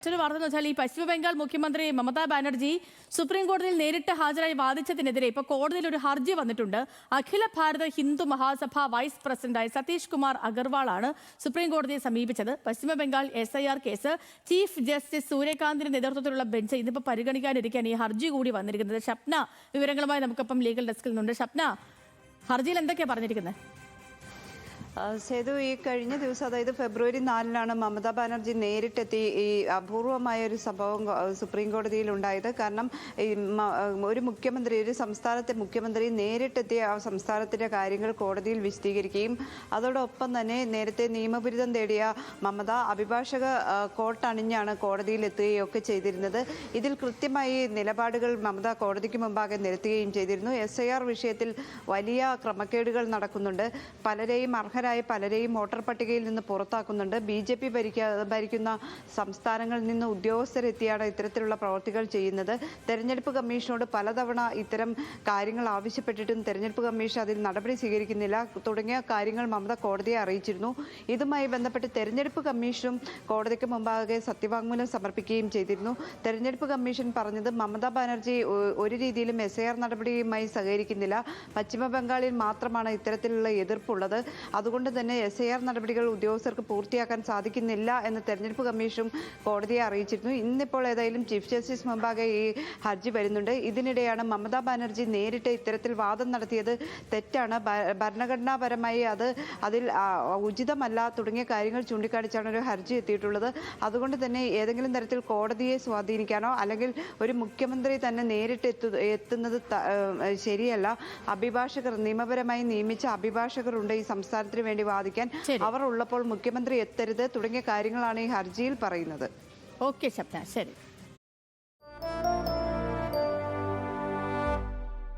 മറ്റൊരു വാർത്ത എന്ന് വെച്ചാൽ ഈ പശ്ചിമ ബംഗാൾ മുഖ്യമന്ത്രി മമതാ ബാനർജി സുപ്രീം കോടതിയിൽ നേരിട്ട് ഹാജരായി വാദിച്ചതിനെതിരെ ഇപ്പോൾ കോടതിയിൽ ഒരു ഹർജി വന്നിട്ടുണ്ട്. അഖില ഭാരത ഹിന്ദു മഹാസഭ വൈസ് പ്രസിഡന്റായ സതീഷ് കുമാർ അഗർവാളാണ് സുപ്രീം കോടതിയെ സമീപിച്ചത്. Paschima Bangal SIR case chief justice സൂര്യകാന്തിന്റെ നേതൃത്വത്തിലുള്ള ബെഞ്ച് ഇന്നിപ്പോൾ പരിഗണിക്കാനിരിക്കാൻ ഈ ഹർജി കൂടി വന്നിരിക്കുന്നത്. ഷപ്ന വിവരങ്ങളുമായി നമുക്കൊപ്പം ലീഗൽ ഡെസ്കിൽ നിന്നുണ്ട്. ഷപ്ന, ഹർജിയിൽ എന്തൊക്കെയാണ് പറഞ്ഞിരിക്കുന്നത്? സേതു, ഈ കഴിഞ്ഞ ദിവസം അതായത് ഫെബ്രുവരി 4-നാണ് മമതാ ബാനർജി നേരിട്ടെത്തി ഈ അപൂർവമായ ഒരു സംഭവം സുപ്രീം കോടതിയിൽ ഉണ്ടായത്. കാരണം ഒരു മുഖ്യമന്ത്രി, ഒരു സംസ്ഥാനത്തെ മുഖ്യമന്ത്രി നേരിട്ടെത്തി ആ സംസ്ഥാനത്തിൻ്റെ കാര്യങ്ങൾ കോടതിയിൽ വിശദീകരിക്കുകയും അതോടൊപ്പം തന്നെ നേരത്തെ നിയമബിരുദം നേടിയ മമത അഭിഭാഷക കോട്ട് അണിഞ്ഞാണ് കോടതിയിൽ എത്തുകയും ഒക്കെ ചെയ്തിരുന്നത്. ഇതിൽ കൃത്യമായി നിലപാടുകൾ മമത കോടതിക്ക് മുമ്പാകെ നിരത്തുകയും ചെയ്തിരുന്നു. SIR വിഷയത്തിൽ വലിയ ക്രമക്കേടുകൾ നടക്കുന്നുണ്ട്, പലരെയും വോട്ടർ പട്ടികയിൽ നിന്ന് പുറത്താക്കുന്നുണ്ട്, BJP ഭരിക്കുന്ന സംസ്ഥാനങ്ങളിൽ നിന്ന് ഉദ്യോഗസ്ഥരെത്തിയാണ് ഇത്തരത്തിലുള്ള പ്രവർത്തികൾ ചെയ്യുന്നത്. തെരഞ്ഞെടുപ്പ് കമ്മീഷനോട് പലതവണ ഇത്തരം കാര്യങ്ങൾ ആവശ്യപ്പെട്ടിട്ടും തെരഞ്ഞെടുപ്പ് കമ്മീഷൻ അതിൽ നടപടി സ്വീകരിക്കുന്നില്ല തുടങ്ങിയ കാര്യങ്ങൾ മമത കോടതിയെ അറിയിച്ചിരുന്നു. ഇതുമായി ബന്ധപ്പെട്ട് തെരഞ്ഞെടുപ്പ് കമ്മീഷനും കോടതിക്ക് മുമ്പാകെ സത്യവാങ്മൂലം സമർപ്പിക്കുകയും ചെയ്തിരുന്നു. തെരഞ്ഞെടുപ്പ് കമ്മീഷൻ പറഞ്ഞത് മമതാ ബാനർജി ഒരു രീതിയിലും SIR നടപടിയുമായി സഹകരിക്കുന്നില്ല, പശ്ചിമ ബംഗാളിൽ മാത്രമാണ് ഇത്തരത്തിലുള്ള എതിർപ്പുള്ളത്, അതുകൊണ്ട് തന്നെ SIR നടപടികൾ ഉദ്യോഗസ്ഥർക്ക് പൂർത്തിയാക്കാൻ സാധിക്കുന്നില്ല എന്ന് തെരഞ്ഞെടുപ്പ് കമ്മീഷനും കോടതിയെ അറിയിച്ചിരുന്നു. ഇന്നിപ്പോൾ ഏതായാലും ചീഫ് ജസ്റ്റിസ് മുമ്പാകെ ഈ ഹർജി വരുന്നുണ്ട്. ഇതിനിടെയാണ് മമതാ ബാനർജി നേരിട്ട് ഇത്തരത്തിൽ വാദം നടത്തിയത് തെറ്റാണ്, ഭരണഘടനാപരമായി അതിൽ ഉചിതമല്ല തുടങ്ങിയ കാര്യങ്ങൾ ചൂണ്ടിക്കാണിച്ചാണ് ഒരു ഹർജി എത്തിയിട്ടുള്ളത്. അതുകൊണ്ട് തന്നെ ഏതെങ്കിലും തരത്തിൽ കോടതിയെ സ്വാധീനിക്കാനോ അല്ലെങ്കിൽ ഒരു മുഖ്യമന്ത്രി തന്നെ നേരിട്ട് എത്തുന്നത് ശരിയല്ല. അഭിഭാഷകർ, നിയമപരമായി നിയമിച്ച അഭിഭാഷകരുണ്ട് ഈ സംസ്ഥാനത്തിന് വേണ്ടി വാദിക്കാൻ, അവർ ഉള്ളപ്പോൾ മുഖ്യമന്ത്രി എത്തരുത് തുടങ്ങിയ കാര്യങ്ങളാണ് ഈ ഹർജിയിൽ പറയുന്നത്. ഓക്കെ ഷപ്ന, ശരി.